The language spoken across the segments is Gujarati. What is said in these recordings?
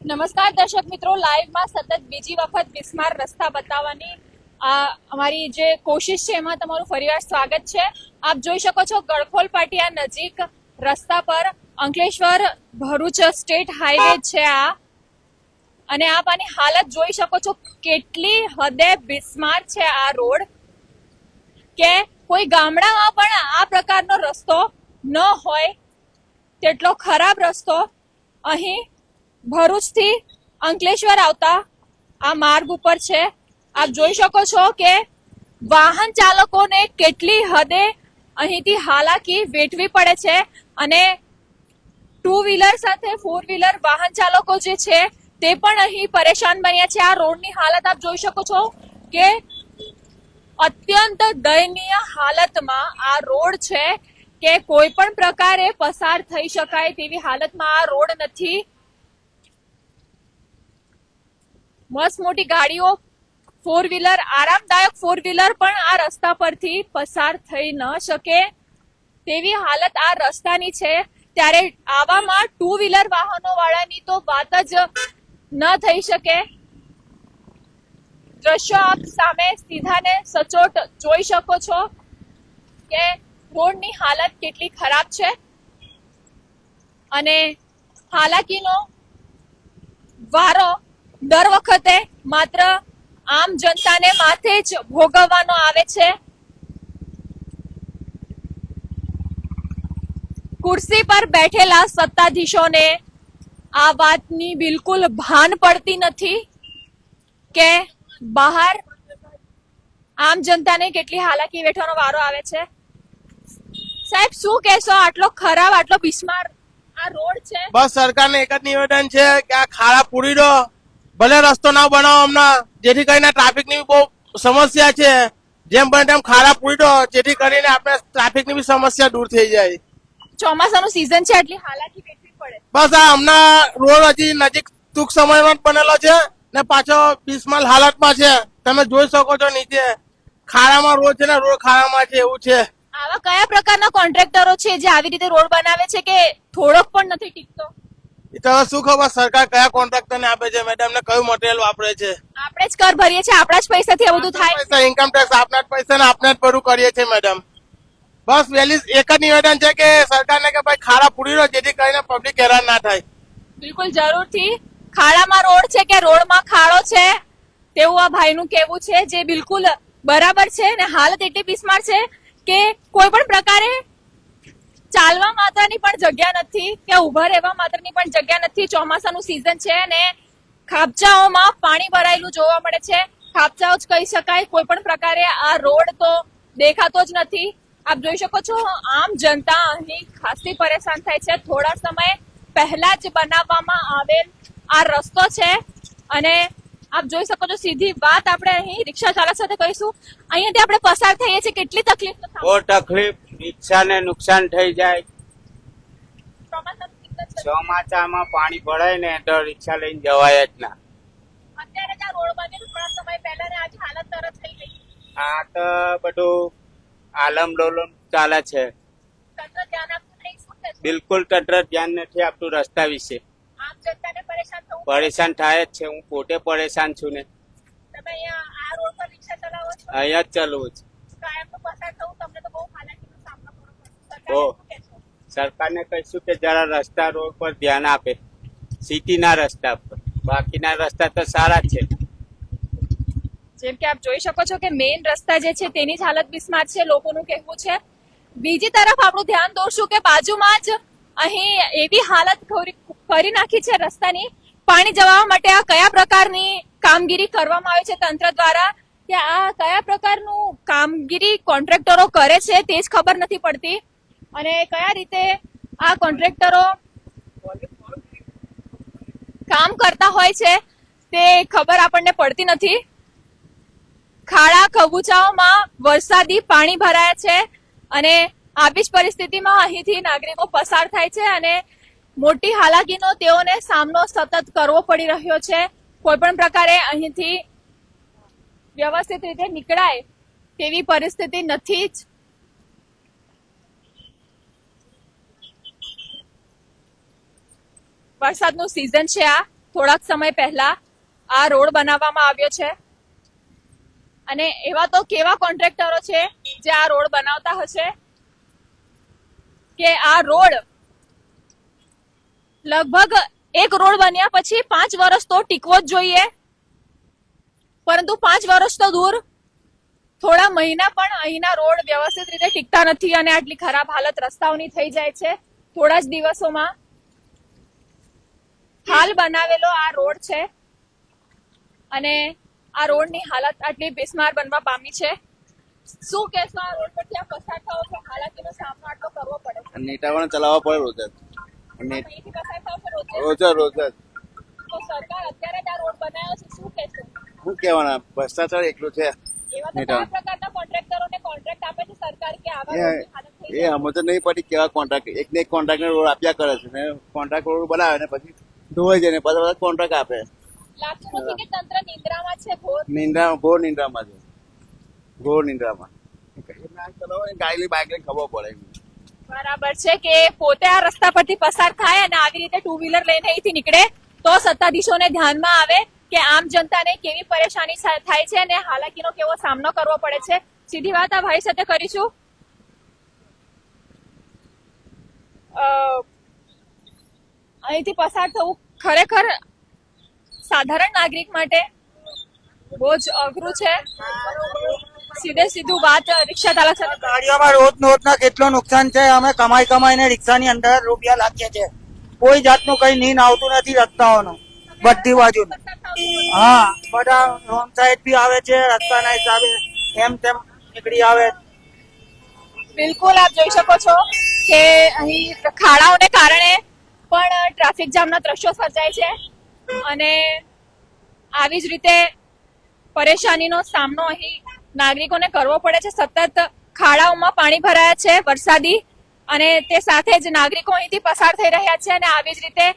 નમસ્કાર દર્શક મિત્રો, લાઈવમાં સતત બીજી વખત બિસ્માર રસ્તા બતાવવાની અમારી જે કોશિશ છે એમાં તમારું ફરીવાર સ્વાગત છે. આપ જોઈ શકો છો ગળખોલ પાટિયા નજીક રસ્તા પર અંકલેશ્વર ભરૂચ સ્ટેટ હાઈવે છે આ, અને આપ આની હાલત જોઈ શકો છો કેટલી હદે બિસ્માર છે આ રોડ કે કોઈ ગામડામાં પણ આ પ્રકારનો રસ્તો ન હોય તેટલો ખરાબ રસ્તો અહીં ભરૂચથી અંકલેશ્વર આવતા આ માર્ગ ઉપર છે. આપ જોઈ શકો છો કે વાહન ચાલકોને કેટલી હદે અહીંથી હાલાકી વેઠવી પડે છે, અને ટુ વ્હીલર સાથે ફોર વ્હીલર વાહન ચાલકો જે છે તે પણ અહીં પરેશાન બન્યા છે. આ રોડની હાલત આપ જોઈ શકો છો કે અત્યંત દયનીય હાલતમાં આ રોડ છે કે કોઈ પણ પ્રકારે પસાર થઈ શકાય તેવી હાલતમાં આ રોડ નથી. મસ્ત મોટી ગાડીઓ, ફોર વ્હીલર, આરામદાયક ફોર વ્હીલર પણ આ રસ્તા પરથી પસાર થઈ ન શકે તેવી હાલત આ રસ્તાની છે. ત્યારે આવામાં ટુ વ્હીલર વાહનો વાળાની તો વાત જ ન થઈ શકે. દ્રશ્યો આપ સામે સીધા ને સચોટ જોઈ શકો છો કે રોડની હાલત કેટલી ખરાબ છે, અને હાલાકીનો વારો દર વખતે માત્ર આમ જનતાને માથે જ ભોગવવાનો આવે છે. ખુરશી પર બેઠેલા સત્તાધીશોને આ વાતની બિલકુલ ભાન પડતી નથી કે બહાર આમ જનતાને કેટલી હાલાકી વેઠવાનો વારો આવે છે. સાહેબ, શું કહેશો? આટલો ખરાબ, આટલો બિસ્માર આ રોડ છે. બસ સરકારને એક જ નિવેદન છે કે આ ખાડા પૂરી દો, ભલે રસ્તો ના બનાવો હમણાં, જેથી કરીને ટ્રાફિકની બહુ સમસ્યા છે. જેમ બને તેમ ખાડા પૂરી દો, જેથી કરીને આપણે ટ્રાફિકની બી સમસ્યા દૂર થઈ જાય. ચોમાસાનું સીઝન છે એટલી હાલાકી વેઠવી પડે. બસ આ હમણાં રોડ હજી નજીક ટૂંક સમયમાં જ બનેલો છે ને પાછો બિસ્માર હાલતમાં છે. તમે જોઈ શકો છો નીચે ખાડામાં રોડ છે ને રોડ ખાડામાં છે, એવું છે. આવા કયા પ્રકારના કોન્ટ્રાક્ટરો છે જે આવી રીતે રોડ બનાવે છે કે થોડોક પણ નથી ટીકતો? એ તો હવે શું ખબર સરકાર કયા કોન્ટ્રાક્ટરને આપે છે, મેડમ ને કયું મટીરિયલ વાપરે છે. આપણે જ કર ભરીએ છીએ, આપણા જ પૈસાથી આ બધું થાય. પૈસા ઇન્કમ ટેક્સ આપના જ પૈસા ને આપણે જ બધું કરીએ છીએ મેડમ. બસ વહેલી એક જ નિવેદન છે કે સરકારને કે ભાઈ ખાડા પૂરી દો, જેથી કરીને પબ્લિક હેરાન ના થાય. બિલકુલ જરૂરથી. ખાડામાં રોડ છે કે રોડમાં ખાડો છે તેવું આ ભાઈનું કહેવું છે, જે બિલકુલ બરાબર છે. અને હાલત એટલી બિસ્માર છે કે કોઈ પણ પ્રકારે ચાલવા માત્રની પણ જગ્યા નથી કે ઉભા રહેવા માત્રની પણ જગ્યા નથી. ચોમાસાનું સીઝન છે અને ખાબચાઓમાં પાણી ભરાયેલું જોવા મળે છે. ખાબચાઓ જ કહી શકાય. કોઈ પણ પ્રકારે આ રોડ તો દેખાતો જ નથી. આપ જોઈ શકો છો આમ જનતા અહીં ખાસી પરેશાન થાય છે. થોડા સમય પહેલા જ બનાવવામાં આવેલ આ રસ્તો છે, અને આપ જોઈ શકો છો. સીધી વાત આપણે અહીં રિક્ષા ચાલક સાથે કહીશું. અહીંયાથી આપણે પસાર થઈએ છીએ, કેટલી તકલીફ તો બહુ તકલીફ, રિક્ષાને નુકસાન થઈ જાય. ચોમાસામાં પાણી ભરાય ને તો રિક્ષા લઈને જવાય જ ના. અત્યારે જ આ રોડ બનેલું થોડા સમય પહેલા ને આજે હાલત તરત થઈ ગઈ. આ તો બધું આલમ ડોલમ ચાલે છે. તંત્ર ધ્યાન આપતું નહીં. શું કહેશો? બિલકુલ તંત્ર ધ્યાન નથી આપતું રસ્તા વિશે. આમ જનતાને પરેશાન થવું. પરેશાન થાય જ છે. હું પોતે પરેશાન છું ને. તમે અહીંયા આ રોડ પર રિક્ષા ચલાવો છો, અહીંયા જ ચલવું છે. કાયમનું પસાર થવું, તમને તો બહુ હાલાકીનો સામનો કરવો પડશે. બહુ. સરકારને શું કહેશો? સરકારને કહીશું કે જરા રસ્તા રોડ પર ધ્યાન આપે, સિટીના રસ્તા પર. બાકીના રસ્તા તો સારા જ છે. જેમ કે આપ જોઈ શકો છો કે મેઇન રસ્તા જે છે તેની જ હાલત બિસ્માર છે, લોકોનું કહેવું છે. બીજી તરફ આપણું ધ્યાન દોરશું કે બાજુમાં જ અહીં એવી હાલત કરી નાખી છે રસ્તાની. પાણી જવા માટે આ કયા પ્રકારની કામગીરી કરવામાં આવે છે તંત્ર દ્વારા, કે આ કયા પ્રકારનું કામગીરી કોન્ટ્રાક્ટરો કરે છે તે જ ખબર નથી પડતી, અને કયા રીતે આ કોન્ટ્રાક્ટરો કામ કરતા હોય છે તે ખબર આપણને પડતી નથી. ખાડા ખબૂચાઓમાં વરસાદી પાણી ભરાયા છે, અને આવી જ પરિસ્થિતિમાં અહીંથી નાગરિકો પસાર થાય છે, અને મોટી હાલાકીનો તેઓને સામનો સતત કરવો પડી રહ્યો છે. કોઈ પણ પ્રકારે અહીંથી વ્યવસ્થિત રીતે નીકળાય તેવી પરિસ્થિતિ નથી જ. વરસાદનું સીઝન છે આ, થોડાક સમય પહેલા આ રોડ બનાવવામાં આવ્યો છે અને એવા તો કેવા કોન્ટ્રાક્ટરો છે જે આ રોડ બનાવતા હશે કે આ રોડ લગભગ એક રોડ બન્યા પછી 5 વર્ષ તો ટીકવો જ જોઈએ, પરંતુ 5 વર્ષ તો દૂર, થોડા મહિના પણ અહીંના રોડ વ્યવસ્થિત રીતે ટીકતા નથી અને આટલી ખરાબ હાલત રસ્તાઓની થઈ જાય છે થોડા જ દિવસોમાં. હાલ બનાવેલો આ રોડ છે અને આ રોડની હાલત આટલી બિસ્માર બનવા પામી છે. શું કહેશો આ રોડ પરથી આપ પસાર થાઓ છો, હાલાકીનો સામનો આટલો કરવો પડે છે? નેટાવાળા ચલાવવા પડે રોજ જ. અને અહીંથી પસાર થાઓ છો રોજે? રોજ જ તો સરકાર અત્યારે જ આ રોડ બનાવ્યો છે, શું કહેશો? શું કહેવાના, ભ્રષ્ટાચાર એટલું છે. એવા તો કયા પ્રકારના કોન્ટ્રાક્ટરોને કોન્ટ્રાક્ટ આપે છે સરકાર કે આવા એ રોડની હાલત થઈ એ જાય? અમે તો નહીં પડી કેવા કોન્ટ્રાક્ટ, એક ને એક કોન્ટ્રાક્ટ રોડ આપ્યા કરે છે ને કોન્ટ્રાક્ટ રોડ બનાવે ને પછી ધોવાઈ જાય ને પછી બધા કોન્ટ્રાક્ટ આપે. લાગતું નથી કે તંત્ર નિંદ્રામાં છે ઘોર? ઘોર નિંદ્રામાં છે, ઘોર નિંદ્રામાં. ગાડી બાઇક લઈને ખબર પડે. બરાબર છે કે પોતે આ રસ્તા પરથી પસાર થાય અને આવી રીતે ટુ વ્હીલર લઈને અહીંથી નીકળે તો સત્તાધીશોને ધ્યાનમાં આવે કે આમ જનતાને કેવી પરેશાની થાય છે અને હાલાકીનો કેવો સામનો કરવો પડે છે. સીધી વાત આ ભાઈ સાથે કરીશું. અહીંથી પસાર થવું ખરેખર સાધારણ નાગરિક માટે બહુ જ અઘરું છે. સીધું વાત રિક્ષા ચાલક સાથે ગાડીઓમાં રોજના કેટલું નુકસાન છે. અમે કમાઈને રિક્ષાની અંદર રૂપિયા લાગીએ છીએ. કોઈ જાતનું કઈ નીન આવતું નથી રસ્તાઓનું બધી બાજુ. હા, બધા રોંગ સાઈડ બી આવે છે રસ્તાના હિસાબે, એમ તેમ નીકળી આવે. બિલકુલ આપ જોઈ શકો છો કે અહીં ખાડાઓને કારણે પણ ટ્રાફિક જામના દ્રશ્યો સર્જાય છે અને આવી જ રીતે પરેશાનીનો સામનો અહીં નાગરિકોને કરવો પડે છે. સતત ખાડાઓમાં પાણી ભરાયા છે વરસાદી અને તે સાથે જ નાગરિકો અહીંથી પસાર થઈ રહ્યા છે અને આવી જ રીતે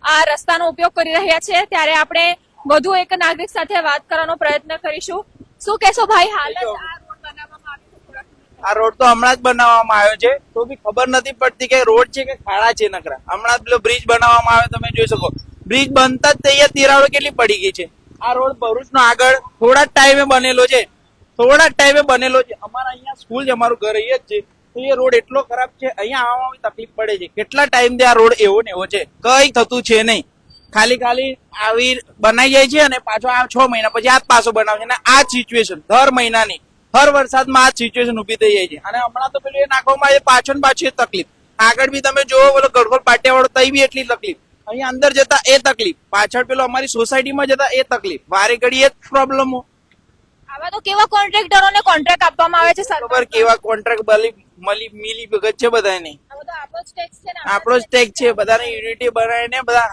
આ રસ્તાનો ઉપયોગ કરી રહ્યા છે. ત્યારે આપણે વધુ એક નાગરિક સાથે વાત કરવાનો પ્રયત્ન કરીશું. શું કહેશો ભાઈ, હાલ જ આ રોડ બનાવવામાં આવ્યો છે થોડા સમય આ રોડ તો હમણાં જ બનાવવામાં આવ્યો છે, તો બી ખબર નથી પડતી કે રોડ છે કે ખાડા છે નકરા. હમણાં જ પેલો બ્રિજ બનાવવામાં આવ્યો, તમે જોઈ શકો બ્રિજ બનતા જ તૈયાર તિરાડો કેટલી પડી ગઈ છે. આ રોડ ભરૂચનો આગળ થોડા જ ટાઈમે બનેલો છે, અમારા અહીંયા સ્કૂલ છે, અમારું ઘર અહીંયા જ છે, તો એ રોડ એટલો ખરાબ છે, અહીંયા આવવામાં તકલીફ પડે છે. કેટલા ટાઈમથી આ રોડ એવો ને એવો છે, કઈ થતું છે નહીં. ખાલી આવી બનાવી જાય છે અને પાછો આ 6 મહિના પછી આ જ પાછો બનાવે છે અને આ જ સિચ્યુએશન દર મહિનાની, હર વરસાદમાં આ જ સિચ્યુએશન ઉભી થઈ જાય છે. અને હમણાં તો પેલું એ નાખવામાં આવે પાછો ને પાછી તકલીફ. આગળ બી તમે જોવો પેલો ગડખોલ પાટિયા વાળો તઈ બી એટલી તકલીફ, અહીંયા અંદર જતા એ તકલીફ, પાછળ પેલો અમારી સોસાયટીમાં જતા એ તકલીફ, વારે ઘડી એ જ પ્રોબ્લેમો. આવા તો કેવા કોન્ટ્રાક્ટરોને કોન્ટ્રાક્ટ આપવામાં આવે છે સરકાર? ખબર કેવા કોન્ટ્રાક્ટ મિલી ભગત છે બધાની. આવો તો આપણો જ ટેક્સ છે ને, આપણો જ ટેક છે, બધાને યુનિટી બનાવીને બધા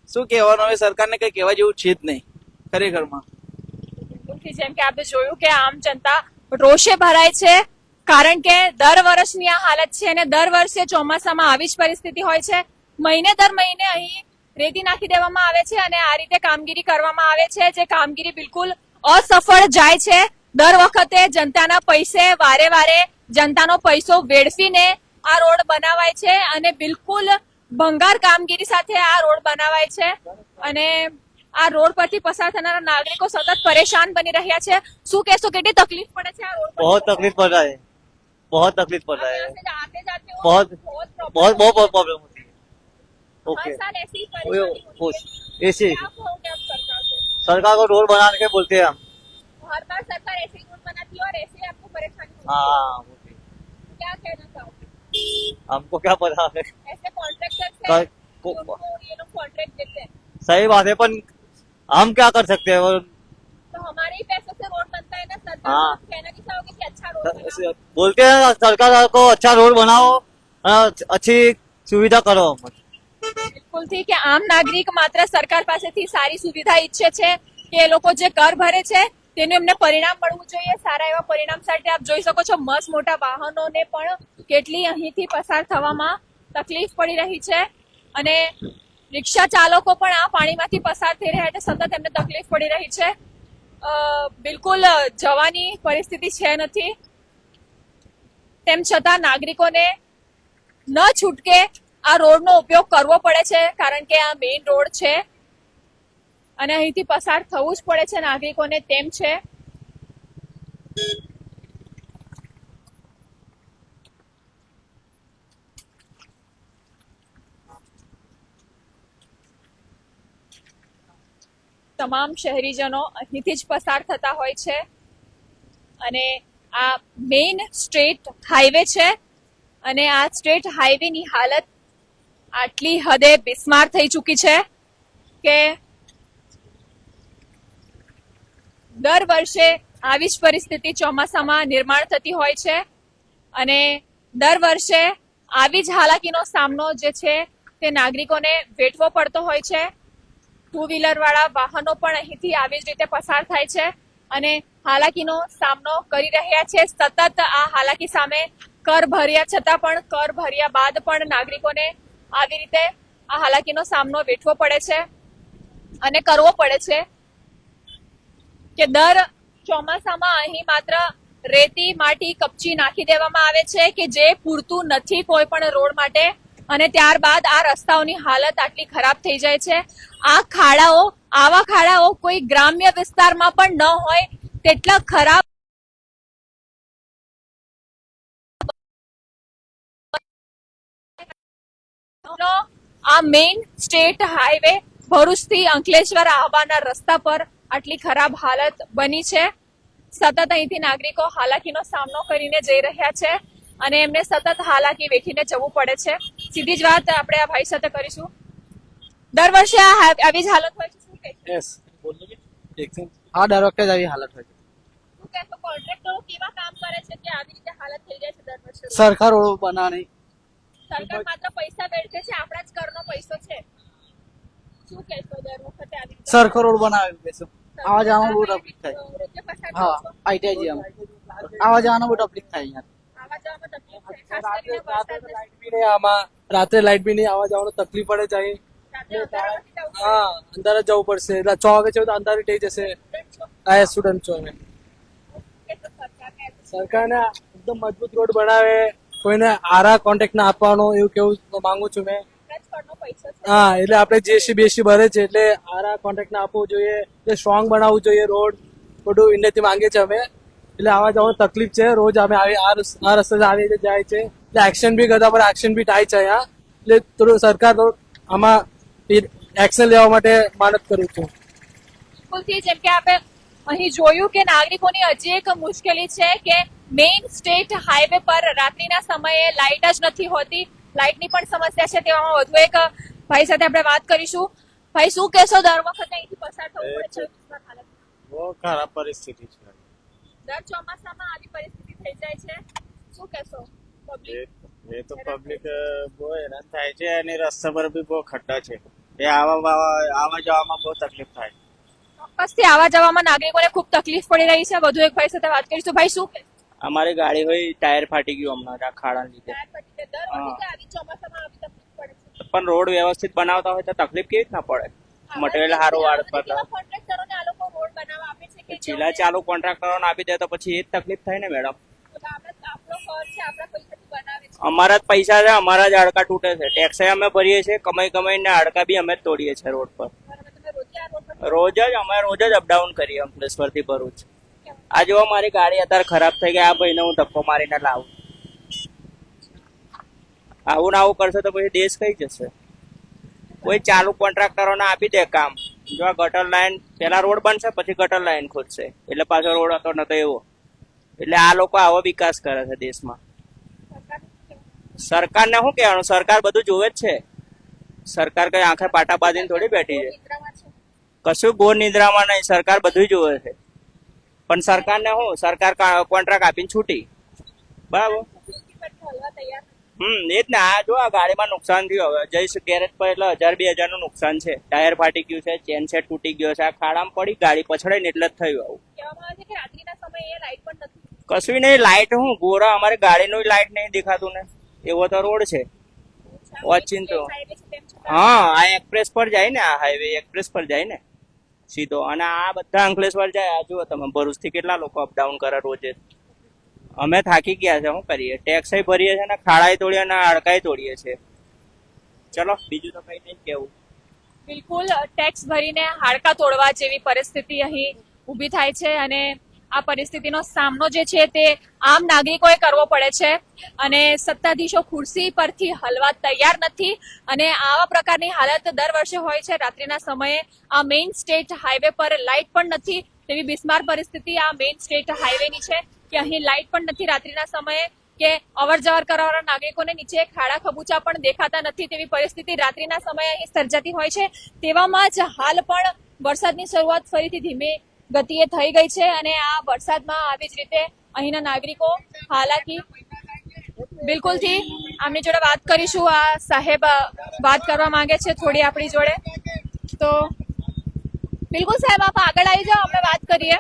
શું કહેવાનું, હવે સરકારને કઈ કહેવા જેવું છે જ નહીં ખરેખરમાં. બિલકુલ, જેમ કે આપણે જોયું કે આમ જનતા રોષે ભરાય છે કારણ કે દર વર્ષની આ હાલત છે અને દર વર્ષે ચોમાસામાં આવી જ પરિસ્થિતિ હોય છે. મહિને દર મહિને અહીં રેતી નાખી દેવામાં આવે છે અને આ રીતે કામગીરી કરવામાં આવે છે, જે કામગીરી બિલકુલ અસફળ જાય છે. દર વખતે જનતાના પૈસે વારે જનતાનો પૈસો વેડફીને આ રોડ બનાવાય છે અને બિલકુલ ભંગાર કામગીરી સાથે આ રોડ બનાવાય છે અને આ રોડ પરથી પસાર થનારા નાગરિકો સતત પરેશાન બની રહ્યા છે. શું કહેશો, કેટલી તકલીફ પડે છે આ રોડ પર? बहुत तकलीफ पड़ रहा है, बहुत तकलीफ पड़ रहा है, आते जाते हो बहुत बहुत बहुत प्रॉब्लम होती है. हर ओके, साल ऐसी ही परेशानी होती है। ऐसे क्या कहोगे आप सरकार को? सरकार को रोड बनाने के बोलते हैं हम. हर बार सरकार ऐसे ही रोड बनाती है और ऐसे ही आपको परेशानी होती है। हाँ, क्या कहना चाहोगे? हमको क्या पता है. ऐसे कॉन्ट्रैक्टर कर- को ये लोग कॉन्ट्रैक्ट देते हैं सही बात है, पर हम क्या कर सकते हैं. तो हमारे ही पैसों से रोड बनता है ना सरकार हाँ। को कहना नहीं चाहोगे कि अच्छा रोड बनाओ? बोलते हैं सरकार को अच्छा रोड बनाओ, अच्छी सुविधा करो. બિલકુલ થી કે આમ નાગરિક માત્ર સરકાર પાસેથી સારી સુવિધા ઈચ્છે છે કે એ લોકો જે કર ભરે છે તેનું એમને પરિણામ મળવું જોઈએ. સારા એવા પરિણામ સાથે આપ જોઈ શકો છો મસ્ત મોટા વાહનોને પણ કેટલી અહીંથી પસાર થવામાં તકલીફ પડી રહી છે અને રિક્ષા ચાલકો પણ આ પાણીમાંથી પસાર થઈ રહ્યા છે, સતત એમને તકલીફ પડી રહી છે. બિલકુલ જવાની પરિસ્થિતિ છે નથી, તેમ છતાં નાગરિકોને ન છૂટકે આ રોડનો ઉપયોગ કરવો પડે છે કારણ કે આ મેઇન રોડ છે અને અહીંથી પસાર થવું જ પડે છે નાગરિકોને, તેમ છે. તમામ શહેરીજનો અહીંથી જ પસાર થતા હોય છે અને આ મેઇન સ્ટેટ હાઈવે છે અને આ સ્ટેટ હાઈવેની હાલત આટલી હદે બિસ્માર થઈ ચૂકી છે કે દર વર્ષે આવી જ પરિસ્થિતિ ચોમાસામાં નિર્માણ થતી હોય છે અને દર વર્ષે આવી જ હાલાકીનો સામનો જે છે તે નાગરિકોને વેઠવો પડતો હોય છે. ટુ વ્હીલર વાળા વાહનો પણ અહીંથી આવી જ રીતે પસાર થાય છે અને હાલાકીનો સામનો કરી રહ્યા છે. સતત આ હાલાકી સામે કર ભર્યા છતાં પણ, કર ભર્યા બાદ પણ નાગરિકોને આવી રીતે આ હાલાકીનો સામનો વેઠવો પડે છે અને કરવો પડે છે કે દર ચોમાસામાં અહીં માત્ર રેતી, માટી, કપચી નાખી દેવામાં આવે છે કે જે પૂરતું નથી કોઈ પણ રોડ માટે અને ત્યારબાદ આ રસ્તાઓની હાલત આટલી ખરાબ થઈ જાય છે. આ ખાડાઓ, આવા ખાડાઓ કોઈ ગ્રામ્ય વિસ્તારમાં પણ ન હોય તેટલા ખરાબ આ મેઇન સ્ટેટ હાઈવે ભરૂચથી અંકલેશ્વર આવવાના રસ્તા પર આટલી ખરાબ હાલત બની છે. સતત અહીંથી નાગરિકો હાલાકીનો સામનો કરીને જઈ રહ્યા છે અને એમને સતત હાલાકી વેઠીને જવું પડે છે. સીધી જ વાત આપણે આ ભાઈ સાથે કરીશું. દર વર્ષે આવી જ હાલત હોય છે, શું કહેશો? હા, દર વખતે જ આવી હાલત હોય છે. શું કહેશો? કોન્ટ્રાક્ટરો કેવા કામ કરે છે કે આવી રીતે હાલત થઈ જાય છે દર વર્ષે? સરકાર રોડ બનાવવાની. સરકાર માત્ર પૈસા વેડફે છે, આપણા જ કરનો પૈસો છે. શું કહેશો? દર વખતે આવી રીતે સરકાર રોડ બનાવે બેસો. આવા જવામાં બહુ તકલીફ થાય. રોજે પસાર હા, થશો? આઈટીઆઈ આવા જવામાં બહુ તકલીફ થાય અહીંયા. આવા જવામાં તકલીફ થાય, ખાસ કરીને વરસાદના લાઇટ બી નહીં આમાં, રાત્રે લાઇટ બી નહીં, આવવા જવાનું તકલીફ પડે છે અહીં. સાથે અંધારામાંથી જવું પડે. હા, અંદર જ જવું પડશે. એટલે 6 વાગે છે તો અંધારી થઈ જશે. આ સ્ટુડન્ટ છો અમે. કે તો સરકારને સરકારને એકદમ મજબૂત રોડ બનાવે, કોઈને આરા કોન્ટેક્ટ ના આપવાનો, એવું કેવું માંગુ છું મેં. આપણા જ કરનો પૈસો છે. હા, એટલે આપણે જીએસટી બીએસટી ભરે છે એટલે આરા કોન્ટેક્ટ ના આપવું જોઈએ, એટલે સ્ટ્રોંગ બનાવવું જોઈએ રોડ. બધું ઇન્ડિયાથી માંગે છે અમે. એટલે આવવા જવાનું તકલીફ છે. રોજ અમે આ રસ્તે આવી જાય છે એટલે એક્શન બી કરતા પર એક્શન બી થાય છે અહીંયા. એટલે થોડું સરકાર આમાં એક્શન લેવા માટે માનત કરું છું. બિલકુલથી જેમ કે આપણે અહીં જોયું કે નાગરિકોની હજી એક મુશ્કેલી છે કે મેઇન સ્ટેટ હાઈવે પર રાત્રિના સમયે લાઇટ જ નથી હોતી. લાઇટની પણ સમસ્યા છે. તેવામાં વધુ એક ભાઈ સાથે આપણે વાત કરીશું. ભાઈ, શું કહેશો? દર વખતે અહીંથી પસાર થવું પડે છે. બહુ ખરાબ પરિસ્થિતિ છે. દર ચોમાસામાં આવી પરિસ્થિતિ થઈ જાય છે. શું કહેશો? એ તો પબ્લિક બહુ હેરાન થાય છે અને રસ્તા પર બી બહુ ખડ્ડા છે. એ આવા જવામાં બહુ તકલીફ થાય. ચોક્કસથી આવવા જવામાં નાગરિકોને ખૂબ તકલીફ પડી રહી છે. વધુ એક ભાઈ સાથે વાત કરીશું. ભાઈ, શું કહેશો? અમારી ગાડી હોય ટાયર ફાટી ગયું હમણાં આ ખાડાના લીધે. દર વખતે આવી ચોમાસામાં આવી તકલીફ પડે છે. પણ રોડ વ્યવસ્થિત બનાવતા હોય તો તકલીફ કેવી રીતના પડે? મટીરિયલ સારું વાળતા કેવા કોન્ટ્રાક્ટરોને આ લોકો રોડ બનાવવા આપે છે કે ચીલા ચાલુ કોન્ટ્રાક્ટરોને આપી દે તો પછી એ જ તકલીફ થાય ને મેડમ. આપણો કર છે, આપણા પૈસાથી બનાવે છે. અમારા જ પૈસા છે, અમારા જ હાડકા તૂટે છે. ટેક્સ અમે ભરીએ છીએ, કમાઈને હાડકા બી અમે જ તોડીએ છીએ રોડ પર. બરાબર, તમે રોજે આ રોડ પર અમે રોજ જ અપડાઉન કરીએ અંકલેશ્વરથી ભરૂચ. આ જો મારી ગાડી અત્યારે ખરાબ થઈ ગઈ, આ ભાઈને હું ધક્કો મારીને લાવું. આવું ને આવું કરશે તો પછી દેશ કઈ જશે? કોઈ ચાલુ કોન્ટ્રાક્ટરોને આપી દે કામ. જો આ ગટર લાઈન પેલા રોડ બનશે પછી ગટર લાઈન ખોદશે, એટલે પાછો રોડ હતો નતો એવો. એટલે આ લોકો આવો વિકાસ કરે છે દેશમાં. સરકારને શું કહેવાનું? સરકાર બધું જોવે જ છે. સરકાર કઈ આંખે પાટા બાંધીને થોડી બેઠી છે. કશું ગોર નિદ્રામાં નહીં, સરકાર બધું જોવે છે. પણ સરકારને શું? સરકાર કોન્ટ્રાક્ટ આપીને છૂટી. બરાબર. એ જ ને. આ જો આ ગાડીમાં નુકસાન થયું. હવે જઈશ ગેરેજ પર એટલે 1000-2000 નું નુકસાન છે. ટાયર ફાટી ગયું છે, ચેન સેટ તૂટી ગયો છે, આ ખાડામાં પડી ગાડી પછડાઈ ને એટલે જ થયું આવું. કહેવામાં આવે છે કે રાત્રિના સમયે લાઇટ પણ નથી. કશું નહીં. લાઇટ હું ગોરા અમારી ગાડીનું લાઇટ નહીં દેખાતું ને, એવો તો રોડ છે. ઓચિંતો. હા, આ એક્સપ્રેસ પર જાય ને, આ હાઈવે એક્સપ્રેસ પર જાય ને સીધો. અને આ બધા અંકલેશ્વર જાય. આ જુઓ તમે, ભરૂચથી કેટલા લોકો અપડાઉન કરે રોજે. અમે થાકી ગયા છે, શું કરીએ? ટેક્સ ભરીએ છીએ ને, ખાડાય તોડીએ ને, હાડકાય તોડીએ છીએ. ચલો, બીજું તો કઈ નહીં કેવું. બિલકુલ ટેક્સ ભરીને હાડકા તોડવા જેવી પરિસ્થિતિ અહીં ઊભી થાય છે અને આ પરિસ્થિતિનો સામનો જે છે તે આમ નાગરિકોએ કરવો પડે છે અને સત્તાધીશો ખુરશી પરથી હલવા તૈયાર નથી અને આવા પ્રકારની હાલત દર વર્ષે હોય છે. રાત્રિના સમયે આ મેઇન સ્ટેટ હાઈવે પર લાઇટ પણ નથી તેવી બિસ્માર પરિસ્થિતિ આ મેઇન સ્ટેટ હાઈવેની છે કે અહીં લાઇટ પણ નથી રાત્રિના સમયે કે અવર જવર કરવાવાળા નાગરિકોને નીચે ખાડા ખબૂચા પણ દેખાતા નથી તેવી પરિસ્થિતિ રાત્રિના સમયે અહીં સર્જાતી હોય છે. તેવામાં જ હાલ પણ વરસાદની શરૂઆત ફરીથી ધીમી ગતિએ થઈ ગઈ છે અને આ વરસાદમાં આવી જ રીતે અહીંના નાગરિકો હાલાકી બિલકુલથી આમની જોડે વાત કરીશું. આ સાહેબ વાત કરવા માંગે છે થોડી આપણી જોડે, તો બિલકુલ સાહેબ આપ આગળ આવી જાઓ, અમે વાત કરીએ.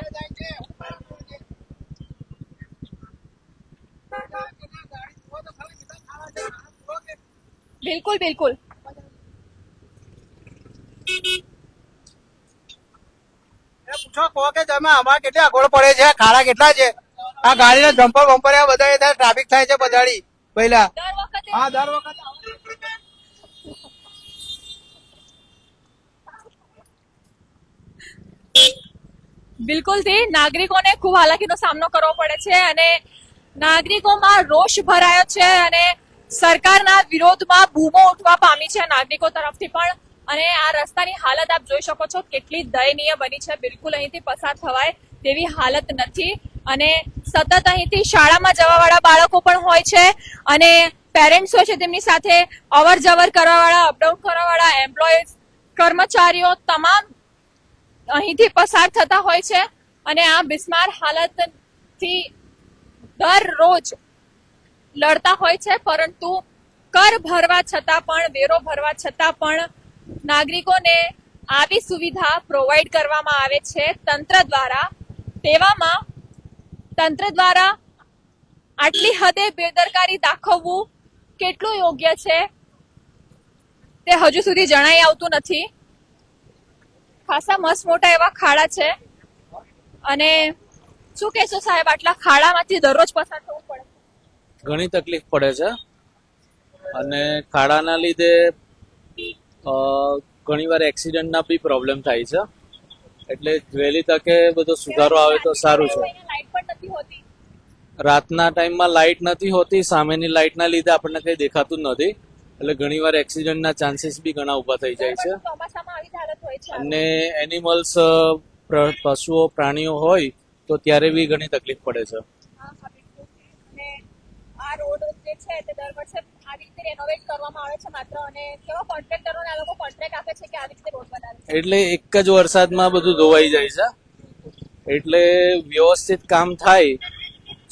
બિલકુલ બિલકુલ પૂછો કહો કે તમે અમારે કેટલી અગવડ પડે છે, ખાડા કેટલા છે, આ ગાડીના જમ્પર બમ્પર બધા થાય, ટ્રાફિક થાય છે બધાડી પહેલા. દર વખતે હા દર વખત બિલકુલથી નાગરિકોને ખૂબ હાલાકીનો સામનો કરવો પડે છે અને નાગરિકોમાં રોષ ભરાયો છે અને સરકારના વિરોધમાં બૂમો ઉઠવા પામી છે નાગરિકો તરફથી પણ. અને આ રસ્તાની હાલત આપ જોઈ શકો છો કેટલી દયનીય બની છે. બિલકુલ અહીંથી પસાર થવાય તેવી હાલત નથી અને સતત અહીંથી શાળામાં જવાવાળા બાળકો પણ હોય છે અને પેરેન્ટ્સ હોય છે, તેમની સાથે અવર જવર કરવાવાળા, અપડાઉન કરવાવાળા એમ્પ્લોઈઝ, કર્મચારીઓ તમામ અહીંથી પસાર થતા હોય છે અને આ બિસ્માર હાલતથી દરરોજ લડતા હોય છે. પરંતુ કર ભરવા છતાં પણ, વેરો ભરવા છતાં પણ નાગરિકોને આવી સુવિધા પ્રોવાઈડ કરવામાં આવે છે તંત્ર દ્વારા. તેવામાં તંત્ર દ્વારા આટલી હદે બેદરકારી દાખવવું કેટલું યોગ્ય છે તે હજુ સુધી જણાઈ આવતું નથી. ખાસા મસ્ત મોટા એવા ખાડા છે અને શું કહેશો સાહેબ, આટલા ખાડામાંથી દરરોજ પસાર થવું પડે? ઘણી તકલીફ પડે છે અને ખાડાના લીધે ઘણીવાર એક્સિડન્ટના બી પ્રોબ્લેમ થાય છે. એટલે વહેલી તકે બધો સુધારો આવે તો સારું છે. લાઈટ પણ નથી હોતી. રાતના ટાઈમમાં લાઇટ નથી હોતી, સામેની લાઇટના લીધે આપણને કંઈ દેખાતું જ નથી, એટલે ઘણીવાર એક્સિડન્ટના ચાન્સીસ બી ઘણા ઊભા થઈ જાય છે. ચોમાસામાં આવી જ હાલત હોય છે. અને એનિમલ્સ, પશુઓ, પ્રાણીઓ હોય તો ત્યારે બી ઘણી તકલીફ પડે છે. હા, હા, બિલકુલ. અને આ રોડ જે છે તે દર વર્ષે આવી રીતે રેનોવેટ કરવામાં આવે છે માત્ર, અને કેવા કોન્ટ્રાક્ટરોને આ લોકો કોન્ટ્રાક્ટ આપે છે કે આવી રીતે રોડ બનાવે છે. એટલે એક જ વરસાદમાં બધું ધોવાઈ જાય છે, એટલે વ્યવસ્થિત કામ થાય.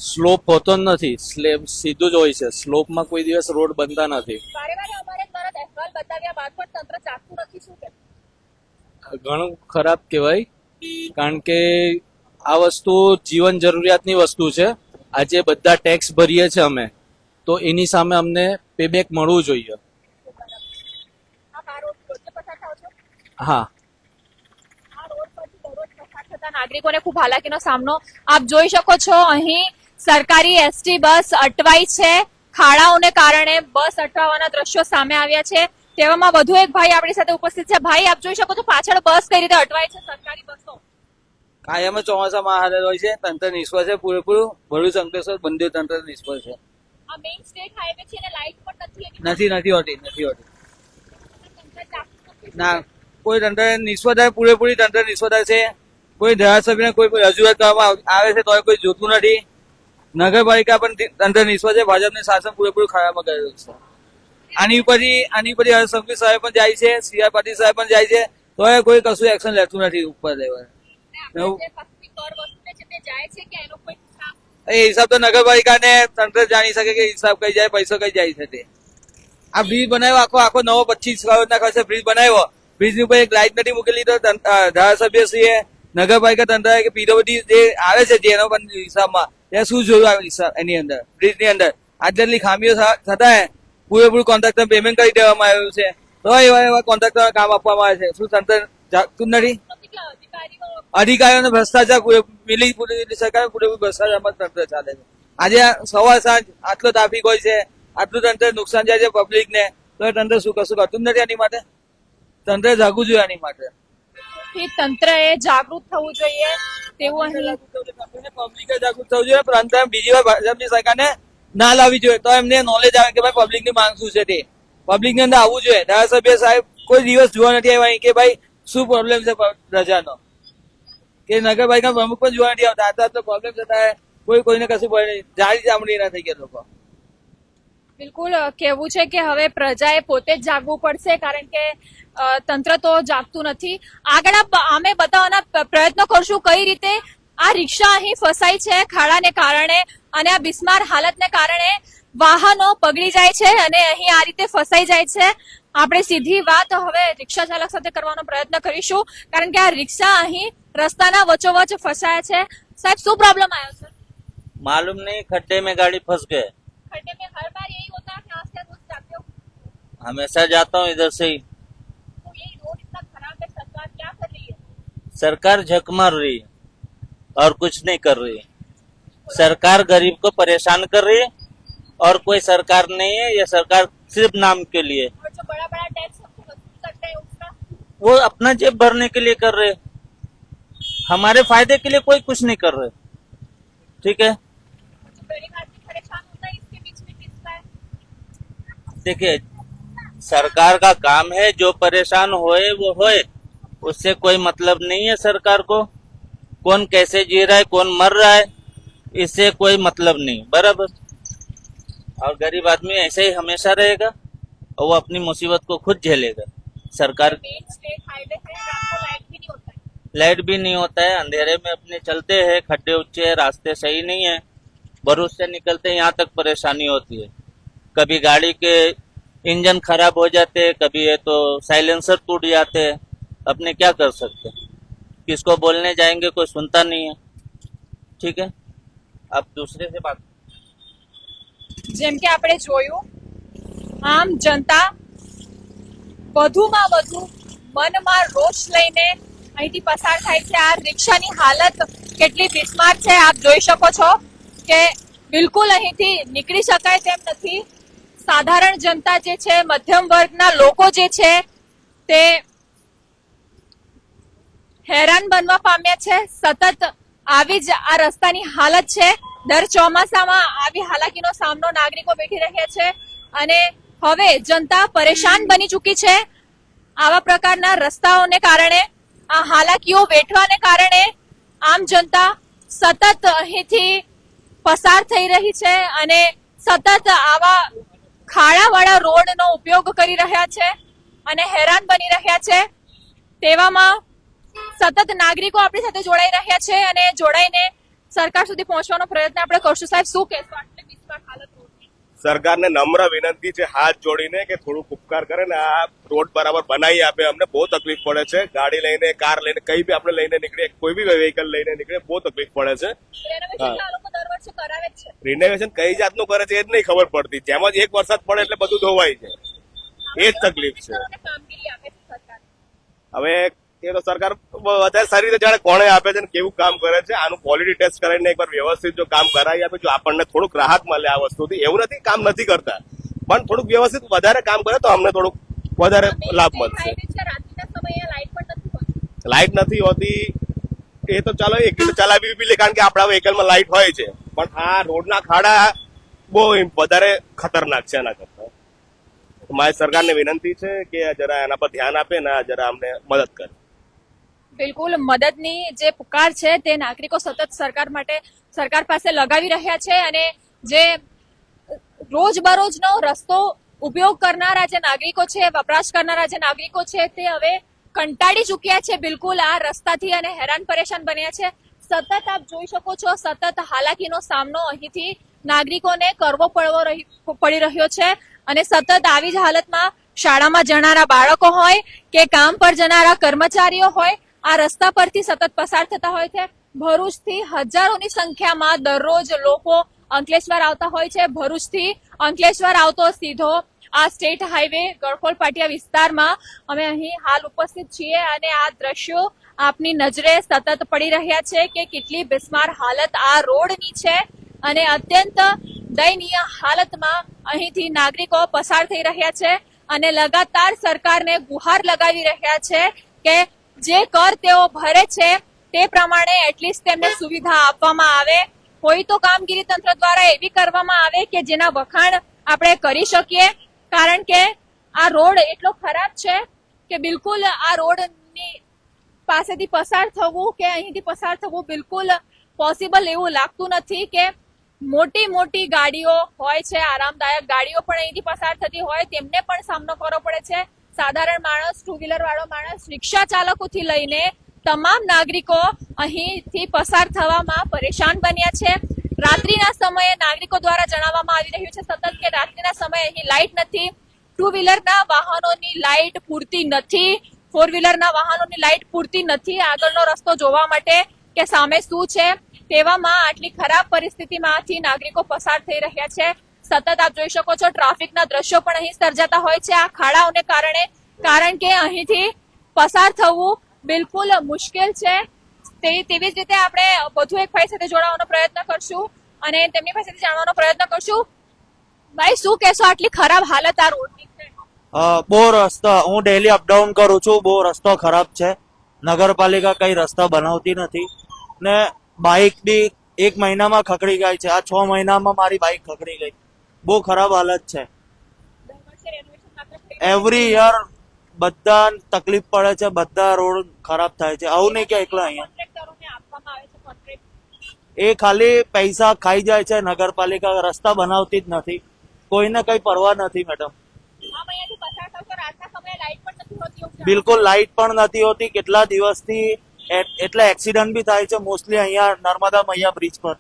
સ્લોપ હોતો જ નથી, સ્લેબ સીધું જ હોય છે. સ્લોપમાં કોઈ દિવસ રોડ બનતા નથી. વારે વારે અમારે તરત અહેવાલ બતાવ્યા બાદ પણ તંત્ર ચાકતું નથી, શું કે? ઘણું ખરાબ કહેવાય, કારણ કે આ વસ્તુ જીવન જરૂરિયાતની વસ્તુ છે. આજે બધા ટેક્સ ભરીએ છીએ અમે, તો એની સામે અમને પેબેક મળવું જોઈએ. આ રોડ રોજે પસાર થાવ છો? હા, આ રોડ પરથી દરરોજ પસાર થતા નાગરિકોને ખૂબ હાલાકીનો સામનો આપ જોઈ શકો છો. અહીં સરકારી એસટી બસ અટવાઈ છે. ખાડાઓને કારણે બસ અટવાવાના દ્રશ્યો સામે આવ્યા છે. તેવામાં વધુ એક ભાઈ આપણી સાથે ઉપસ્થિત છે. ભાઈ, આપ જોઈ શકો છો પાછળ બસ કઈ રીતે અટવાય છે, સરકારી બસો. કાયમ ચોમાસામાં હાલત હોય છે, તંત્ર નિષ્ફળ છે પૂરેપૂરું. ભરૂચ, અંકલેશ્વર બંને તંત્ર નિષ્ફળ છે. આ મેઇન સ્ટેટ હાઈવે છે અને લાઇટ પણ નથી હોતી. ના, કોઈ તંત્ર નિષ્ફળતા પૂરેપૂરી તંત્ર નિષ્ફળતા છે. કોઈ ધારાસભ્યને કોઈ રજૂઆત કરવામાં આવે છે તો કોઈ જોતું નથી. નગરપાલિકા પણ તંત્ર નિષ્ફળ છે. ભાજપનું શાસન પૂરેપૂરું ખરાબમાં કરેલું છે. આની ઉપરથી હર્ષસંઘવી સાહેબ પણ જાય છે, CR પાટીલ સાહેબ પણ જાય છે, તો કોઈ કશું એક્શન લેતું નથી ઉપર લેવા. એ હિસાબ તો નગરપાલિકાને તંત્ર જાણી શકે કે હિસાબ કઈ જાય, પૈસો કઈ જાય છે તે. આ બ્રિજ બનાવ્યો આખો નવો 25 કરોડના ખર્ચે બ્રિજ બનાવ્યો. બ્રિજની ઉપર એક લાઇટ નથી મૂકેલી, તો ધારાસભ્યશ્રીએ, નગરપાલિકા તંત્ર કે પીડબ્લ્યુડી જે આવે છે જેનો પણ હિસાબમાં ત્યાં શું જોયું આવે હિસાબ એની અંદર બ્રિજની અંદર આટલી ખામીઓ થતા પૂરેપૂરું કોન્ટ્રાક્ટર પેમેન્ટ કરી દેવામાં આવ્યું છે, તો એવા કોન્ટ્રાક્ટર કામ આપવામાં આવે છે. શું તંત્ર જાગતું નથી? અધિકારીઓનો ભ્રષ્ટાચાર સરકાર પૂરેપૂરું ભ્રષ્ટાચારમાં તંત્ર ચાલે છે. આજે સવાર સાંજ આટલો ટ્રાફિક હોય છે, આટલું તંત્ર નુકસાન જાય છે પબ્લિક ને, તો એ તંત્ર શું કશું કરતું નથી એની માટે. તંત્રે જાગવું જોઈએ આની માટે. થી તંત્રએ જાગૃત થવું જોઈએ તેવું અહીં પબ્લિકે જાગૃત થવું જોઈએ, પરંતુ એમ બીજી વાર ભાજપની સરકારને ના લાવવી જોઈએ, તો એમને નોલેજ આવે કે ભાઈ પબ્લિક ની માંગ શું છે. તે પબ્લિક ની અંદર આવવું જોઈએ. ધારાસભ્ય સાહેબ કોઈ દિવસ જોવા નથી આવ્યા અહીં કે ભાઈ શું પ્રોબ્લેમ છે પ્રજાનો, કે નગરપાલિકા પ્રમુખ પણ જોવા નથી આવતા. આ તો પ્રોબ્લેમ છતાં કોઈ કોઈને કશું જાડી ચામડી ના થઈ ગયા લોકો. બિલકુલ કહેવું છે કે હવે પ્રજાએ પોતે જ જાગવું પડશે, કારણ કે તંત્ર તો જાગતું નથી. આગળ અમે બતાવવાના પ્રયત્નો કરશું કઈ રીતે આ રિક્ષા અહીં ફસાઈ છે ખાડાને કારણે, અને આ બિસ્માર હાલતને કારણે વાહનો પગડી જાય છે અને અહીં આ રીતે ફસાઈ જાય છે. આપણે સીધી વાત હવે રિક્ષા ચાલક સાથે કરવાનો પ્રયત્ન કરીશું, કારણ કે આ રિક્ષા અહીં રસ્તાના વચ્ચોવચ ફસાયા છે. સાહેબ શું પ્રોબ્લેમ આવ્યો છે? मालूम नहीं, खड्डे में गाड़ी फंस गए. खड्डे में हर बार यही होता है कि आज से रोज जाते हो? हमेशा जाता हूँ इधर से ही. तो ये रोड इतना खराब है, सरकार क्या कर रही है? सरकार झक मार रही है और कुछ नहीं कर रही है. सरकार गरीब को परेशान कर रही है और कोई सरकार नहीं है. ये सरकार सिर्फ नाम के लिए, और जो बड़ा बड़ा टैक्स हमको वसूल करते हैं उसका वो अपना जेब भरने के लिए कर रहे. हमारे फायदे के लिए कोई कुछ नहीं कर रहे. ठीक है, जो गरीब आदमी परेशान होता है इसके बीच में किसका है? देखिए सरकार का काम है, जो परेशान होए वो होए, उससे कोई मतलब नहीं है सरकार को. कौन कैसे जी रहा है, कौन मर रहा है, इससे कोई मतलब नहीं. बराबर. और गरीब आदमी ऐसे ही हमेशा रहेगा और वो अपनी मुसीबत को खुद झेलेगा. सरकार मेन स्टेट हाईवे है, रात को लाइट भी नहीं होता है. लाइट भी नहीं होता है, अंधेरे में अपने चलते हैं, खड्डे उच्चे हैं, रास्ते सही नहीं है, भरूच से निकलते हैं यहाँ तक परेशानी होती है. कभी गाड़ी के इंजन खराब हो जाते हैं, कभी है तो साइलेंसर टूट जाते हैं. अपने क्या कर सकते हैं, किसको बोलने जाएंगे, कोई सुनता नहीं है. ठीक है, अब दूसरे से बात. જેમ કે આપણે જોયું, આમ જનતા વધુમાં વધુ મનમાં રોષ લઈને અહીંથી પસાર થાય છે. આ રિક્ષાની હાલત કેટલી બિસ્માર છે આપ જોઈ શકો છો કે બિલકુલ અહીંથી નીકળી શકાય તેમ નથી. સાધારણ જનતા જે છે, મધ્યમ વર્ગના લોકો જે છે તે હેરાન બનવા પામ્યા છે. સતત આવી જ આ રસ્તાની હાલત છે. દર ચોમાસામાં આવી હાલાકીનો સામનો નાગરિકો વેઠી રહ્યા છે અને હવે જનતા પરેશાન બની ચૂકી છે. આવા પ્રકારના રસ્તાઓને કારણે, આ હાલાકીઓ વેઠવાને કારણે આમ જનતા સતત અહીંથી પસાર થઈ રહી છે અને સતત આવા ખાડાવાળા રોડનો ઉપયોગ કરી રહ્યા છે અને હેરાન બની રહ્યા છે. તેવામાં સતત નાગરિકો આપણી સાથે જોડાઈ રહ્યા છે અને જોડાઈને સરકાર સુધી પહોંચવાનો પ્રયત્ન આપણે કરશું. સાહેબ શું કહેશો આટલી બિસ્માર હાલત રોડની? સરકારને નમ્ર વિનંતી છે હાથ જોડીને કે થોડુંક ઉપકાર કરે ને આ રોડ બરાબર બનાવી આપે. અમને બહુ તકલીફ પડે છે, ગાડી લઈને, કાર લઈને, કઈ બી આપણે લઈને નીકળીએ, કોઈ બી વેહિકલ લઈને નીકળીએ, બહુ તકલીફ પડે છે. રેનોવેશન આ લોકો દર વર્ષે કરાવે જ છે. રિનોવેશન કઈ જાતનું કરે છે એ જ નહીં ખબર પડતી. જેમ જ એક વરસાદ પડે એટલે બધું ધોવાય છે. એ જ તકલીફ છે. કામગીરી આપે છે સરકાર. હવે એ તો સરકાર વધારે સારી રીતે જાણે કોણે આપે છે ને કેવું કામ કરે છે. આનું ક્વોલિટી ટેસ્ટ કરીને એકવાર વ્યવસ્થિત જો કામ કરાવી આપે, જો આપણને થોડુંક રાહત મળે આ વસ્તુથી. એવું નથી કામ નથી કરતા, પણ થોડુંક વ્યવસ્થિત વધારે કામ કરે તો અમને થોડુંક વધારે લાભ મળશે. લાઇટ નથી હોતી એ તો ચાલો એક રીતે ચલાવી બી લે, કારણ કે આપણા વ્હીકલમાં લાઇટ હોય છે, પણ આ રોડના ખાડા બહુ વધારે ખતરનાક છે. એના કરતા મારી સરકારને વિનંતી છે કે જરા એના પર ધ્યાન આપે ને જરા અમને મદદ કરે. બિલકુલ મદદની જે પુકાર છે તે નાગરિકો સતત સરકાર પાસે લગાવી રહ્યા છે અને જે રોજબરોજનો રસ્તો ઉપયોગ કરનારા જે નાગરિકો છે, વપરાશ કરનારા જે નાગરિકો છે તે હવે કંટાળી ચૂક્યા છે બિલકુલ આ રસ્તાથી અને હેરાન પરેશાન બન્યા છે. સતત આપ જોઈ શકો છો, સતત હાલાકીનો સામનો અહીંથી નાગરિકોને કરવો પડી રહ્યો છે અને સતત આવી જ હાલતમાં શાળામાં જનારા બાળકો હોય કે કામ પર જનારા કર્મચારીઓ હોય આ રસ્તા પરથી સતત પસાર થતા હોય છે. ભરૂચથી હજારોની સંખ્યામાં દરરોજ લોકો અંકલેશ્વર આવતા હોય છે. ભરૂચથી અંકલેશ્વર આવતો સીધો આ સ્ટેટ હાઈવે ગળખોલ પાટિયા વિસ્તારમાં અમે અહીં હાલ ઉપસ્થિત છીએ અને આ દ્રશ્યો આપની નજરે સતત પડી રહ્યા છે કે કેટલી બિસ્માર હાલત આ રોડની છે અને અત્યંત દયનીય હાલતમાં અહીંથી નાગરિકો પસાર થઈ રહ્યા છે અને લગાતાર સરકારને ગુહાર લગાવી રહ્યા છે કે જે કર તેઓ ભરે છે તે પ્રમાણે એટલીસ્ટ તેમને સુવિધા આપવામાં આવે. કોઈ તો કામગીરી તંત્ર દ્વારા એવી કરવામાં આવે કે જેના વખાણ આપણે કરી શકીએ, કારણ કે આ રોડ એટલો ખરાબ છે કે બિલકુલ આ રોડની પાસેથી પસાર થવું કે અહીંથી પસાર થવું બિલકુલ પોસિબલ એવું લાગતું નથી. કે મોટી મોટી ગાડીઓ હોય છે, આરામદાયક ગાડીઓ પણ અહીંથી પસાર થતી હોય, તેમને પણ સામનો કરવો પડે છે. સાધારણ માણસ, ટુ વ્હીલર વાળો માણસ, રિક્ષા ચાલકોથી લઈને તમામ નાગરિકો અહીંથી પસાર થવામાં પરેશાન બન્યા છે. રાત્રિના સમયે નાગરિકો દ્વારા જણાવવામાં આવી રહ્યું છે સતત કે રાત્રિના સમયે અહીં લાઇટ નથી, ટુ વ્હીલરના વાહનોની લાઇટ પૂરતી નથી, ફોર વ્હીલરના વાહનોની લાઇટ પૂરતી નથી આગળનો રસ્તો જોવા માટે કે સામે શું છે. તેવામાં આટલી ખરાબ પરિસ્થિતિમાંથી નાગરિકો પસાર થઈ રહ્યા છે. સતત આપ જોઈ શકો છો ટ્રાફિકના દ્રશ્યો પણ અહીં સર્જાતા હોય છે આ ખાડાઓને કારણે, કારણ કે અહીંથી પસાર થવું બિલકુલ મુશ્કેલ છે. તેવી જ રીતે આપણે વધુ એક ભાઈ સાથે જોડાવાનો પ્રયત્ન કરશું અને તેમની પાસેથી જાણવાનો પ્રયત્ન કરશું. ભાઈ, શું કહેશો, આટલી ખરાબ હાલત આ રોડની છે? બહુ રસ્તા, હું ડેલી અપડાઉન કરું છું, બહુ રસ્તો ખરાબ છે. નગરપાલિકા કઈ રસ્તા બનાવતી નથી ને બાઇક બી 1 મહિનામાં ખકડી ગઈ છે. આ 6 મહિનામાં મારી બાઇક ખકડી ગઈ. બહુ ખરાબ હાલત છે. એવરી યર બધા તકલીફ પડે છે, બધા રોડ ખરાબ થાય છે. આવું નહીં કે એકલા અહીંયા એ ખાલી પૈસા ખાઈ જાય છે. નગરપાલિકા રસ્તા બનાવતી જ નથી, કોઈને કઈ પરવા નથી મેડમ. બિલકુલ લાઇટ પણ નથી હોતી કેટલા દિવસથી, એટલે એક્સિડન્ટ બી થાય છે મોસ્ટલી અહીંયા નર્મદા મૈયા બ્રિજ પર.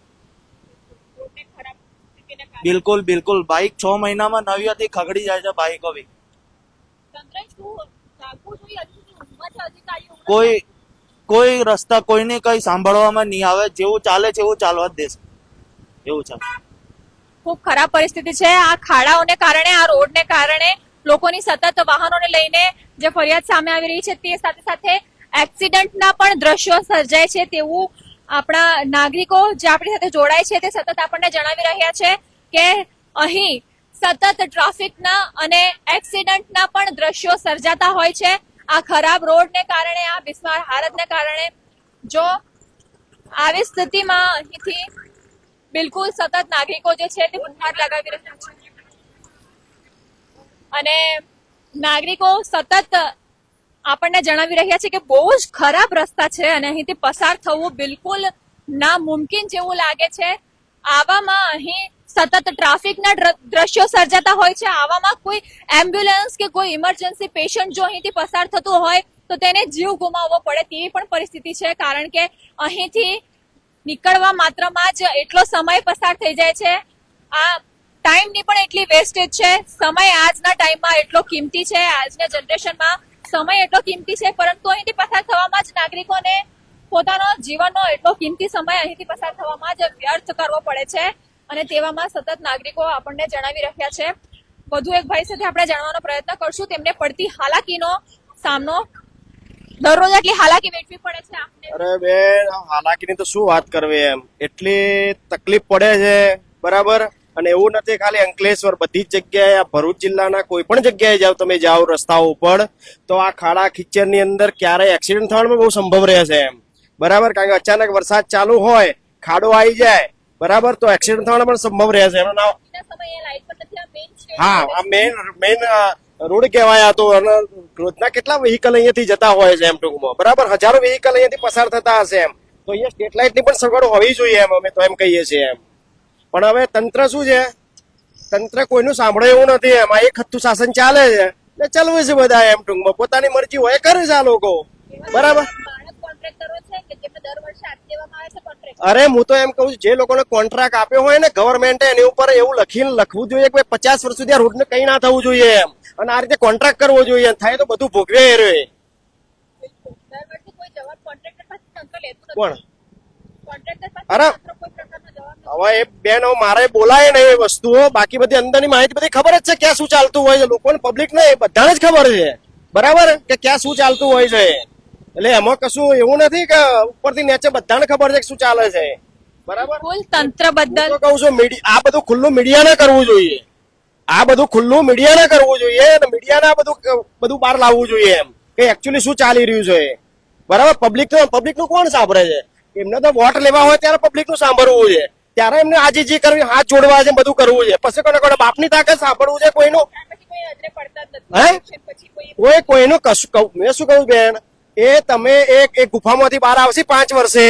બિલકુલ બિલકુલ બાઇક 6 મહિનામાં નવી હતી ખગડી જાય છે બાઇકો બી. કોઈ રસ્તા કોઈને કઈ સાંભળવામાં નહીં આવે. જેવું ચાલે છે એવું ચાલવા જ દેશે, એવું છે. ખૂબ ખરાબ પરિસ્થિતિ છે આ ખાડાઓને કારણે, આ રોડને કારણે લોકોની સતત વાહનોને લઈને જે ફરિયાદ સામે આવી રહી છે તે સાથે સાથે એક્સિડન્ટના પણ દ્રશ્યો સર્જાય છે તેવું આપણા નાગરિકો જે આપણી સાથે જોડાય છે તે સતત આપણને જણાવી રહ્યા છે કે અહીં સતત ટ્રાફિકના અને એક્સિડન્ટના પણ દ્રશ્યો સર્જાતા હોય છે આ ખરાબ રોડને કારણે, આ બિસ્માર હાલતને કારણે. જો આવી સ્થિતિમાં અહીંથી બિલકુલ સતત નાગરિકો જે છે તે ગુહાર લગાવી રહ્યા છે અને નાગરિકો સતત આપણને જણાવી રહ્યા છે કે બહુ જ ખરાબ રસ્તા છે અને અહીંથી પસાર થવું બિલકુલ નામુમકિન જેવું લાગે છે. આવામાં અહીં સતત ટ્રાફિકના દ્રશ્યો સર્જાતા હોય છે. આવામાં કોઈ એમ્બ્યુલન્સ કે કોઈ ઇમરજન્સી પેશન્ટ જો અહીંથી પસાર થતું હોય તો તેને જીવ ગુમાવવો પડે તેવી પણ પરિસ્થિતિ છે, કારણ કે અહીંથી નીકળવા માત્રમાં જ એટલો સમય પસાર થઈ જાય છે. આ ટાઈમની પણ એટલી વેસ્ટેજ છે. સમય આજના ટાઈમમાં એટલો કિંમતી છે, આજના જનરેશનમાં સમય એટલો કિંમતી છે, પરંતુ અહીંથી પસાર થવામાં જ નાગરિકોને પોતાનો જીવનનો એટલો કિંમતી સમય અહીંથી પસાર થવામાં જ વ્યર્થ કરવો પડે છે અને તેવામાં સતત નાગરિકો આપણને જણાવી રહ્યા છે. વધુ એક ભાઈ સાથે આપણે જાણવાનો પ્રયત્ન કરશું તેમને પડતી હાલાકીનો સામનો. દરરોજ આટલી હાલાકી વેઠવી પડે છે આપને? અરે બેન, હાલાકીની તો શું વાત કરવી, એમ એટલી તકલીફ પડે છે, બરાબર. અને એવું નથી ખાલી અંકલેશ્વર, બધી જ જગ્યાએ આ ભરૂચ જિલ્લાના કોઈ પણ જગ્યાએ જાઓ તમે જાઓ રસ્તાઓ ઉપર તો આ ખાડા ખીચરની અંદર ક્યારેય એક્સિડન્ટ થવાનો બહુ સંભવ રહે છે એમ, બરાબર. કારણ કે અચાનક વરસાદ ચાલુ હોય, ખાડો આવી જાય, બરાબર, તો એક્સિડન્ટ થવાનો પણ સંભવ રહે છે. હા, આ મેઇન રોડ કહેવાય આ તો. અને રોજના કેટલા વ્હીકલ અહીંયાથી જતા હોય છે એમ ટૂંકમાં, બરાબર. હજારો વ્હીકલ અહીંયાથી પસાર થતા હશે એમ, તો અહીંયા સ્ટ્રીટ લાઇટની પણ સગવડ હોવી જોઈએ એમ, અમે તો એમ કહીએ છીએ એમ. પણ હવે તંત્ર શું છે, તંત્ર કોઈનું સાંભળે એવું નથી એમ. આ એક હત્તું શાસન ચાલે છે ને ચાલવે છે બધા એમ ટૂંકમાં, પોતાની મરજી હોય કરે છે આ લોકો, બરાબર. અરે હું તો એમ કહું છું જે લોકોને કોન્ટ્રાક્ટ આપ્યો હોય ને ગવર્મેન્ટે એની ઉપર એવું લખવું જોઈએ કે 50 વર્ષ સુધી આ રોડને કઈ ના થવું જોઈએ એમ, અને આ રીતે કોન્ટ્રાક્ટ કરવો જોઈએ. થાય તો બધું ભોગવે રે. કોણ? અરે હવે એ બેન મારે બોલાય ને એ વસ્તુઓ, બાકી બધી અંદરની માહિતી બધી ખબર જ છે ક્યાં શું ચાલતું હોય છે. લોકોને પબ્લિક ને બધાને જ ખબર છે, બરાબર, કે ક્યાં શું ચાલતું હોય છે. એટલે એમાં કશું એવું નથી કે ઉપરથી નીચે બધાને ખબર છે કે શું ચાલે છે, બરાબર. તંત્ર બદલ કહું છું આ બધું ખુલ્લું મીડિયાને કરવું જોઈએ. આ બધું ખુલ્લું મીડિયાને કરવું જોઈએ અને મીડિયાને બધું બહાર લાવવું જોઈએ એમ કે એકચ્યુઅલી શું ચાલી રહ્યું છે બરાબર. પબ્લિક નું કોણ સાંભળે છે? એમને તો વોટ લેવા હોય ત્યારે પબ્લિક નું સાંભળવું છે, ત્યારે એમને આજીજી કરવી, હાથ જોડવા છે, બધું કરવું છે. પછી કોને બાપની તાકાત સાંભળવું છે કોઈનું? પછી કોઈ નજરે પડતા જ નથી. હે? Election પછી કોઈ કોઈનું કશું કહું મેં શું કહું બેન, એ તમે એક ગુફામાંથી બહાર આવશે 5 વર્ષે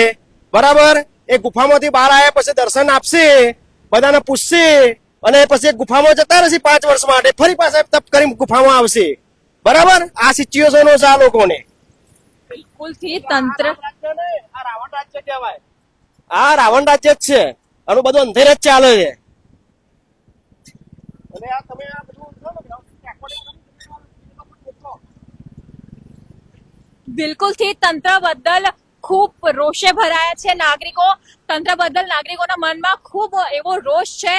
બરાબર, એ ગુફામાંથી બહાર આવ્યા પછી દર્શન આપશે, બધાને પૂછશે અને પછી ગુફામાં જતા રહેશે 5 વર્ષ માટે, ફરી પાછા તપ કરી ગુફામાં આવશે બરાબર. આ સિચ્યુએશનો છે આ લોકોને. બિલકુલથી તંત્ર આ રાવણ રાજ્ય કહેવાય. આ રાવણ રાજ્ય જ છે, આનું બધું અંધેર જ ચાલે છે. અને આ તમે આ બધું જો ને બિલકુલથી તંત્ર બદલ ખૂબ રોષે ભરાયા છે નાગરિકો. તંત્ર બદલ નાગરિકોના મનમાં ખૂબ એવો રોષ છે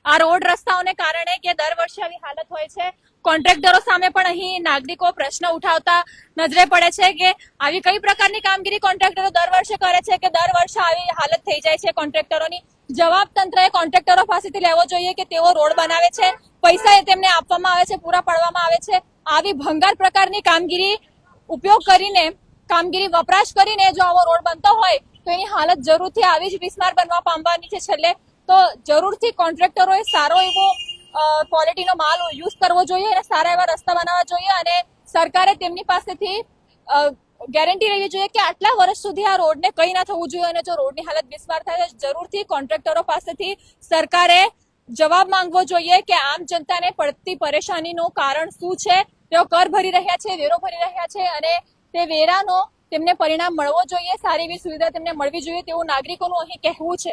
આ રોડ રસ્તાઓને કારણે કે દર વર્ષે આવી હાલત હોય છે. કોન્ટ્રાક્ટરો સામે પણ અહીં નાગરિકો પ્રશ્ન ઉઠાવતા નજરે પડે છે કે આવી કઈ પ્રકારની કામગીરી કોન્ટ્રાક્ટરો દર વર્ષે કરે છે કે દર વર્ષે આવી હાલત થઈ જાય છે કોન્ટ્રાક્ટરોની. જવાબ તંત્રએ કોન્ટ્રાક્ટરો પાસેથી લેવો જોઈએ કે તેઓ રોડ બનાવે છે, પૈસા એ તેમને આપવામાં આવે છે, પૂરા પાડવામાં આવે છે. આવી ભંગાર પ્રકારની કામગીરી ઉપયોગ કરીને, કામગીરી વપરાશ કરીને જો આવો રોડ બનતો હોય તો એની હાલત જરૂરથી આવી જ બિસ્માર બનવા પામવાની છે છેલ્લે. તો જરૂરથી કોન્ટ્રાક્ટરોએ સારો એવો ક્વોલિટીનો માલ યુઝ કરવો જોઈએ અને સારા એવા રસ્તા બનાવવા જોઈએ અને સરકારે તેમની પાસેથી ગેરંટી રહેવી જોઈએ કે આટલા વર્ષ સુધી આ રોડને કંઈ ના થવું જોઈએ અને જો રોડની હાલત બિસ્માર થાય તો જરૂરથી કોન્ટ્રાક્ટરો પાસેથી સરકારે જવાબ માંગવો જોઈએ કે આમ જનતાને પડતી પરેશાનીનું કારણ શું છે. તેઓ કર ભરી રહ્યા છે, વેરો ભરી રહ્યા છે અને તે વેરાનો તેમને પરિણામ મળવો જોઈએ, સારી એવી સુવિધા તેમને મળવી જોઈએ તેવું નાગરિકોનું અહીં કહેવું છે.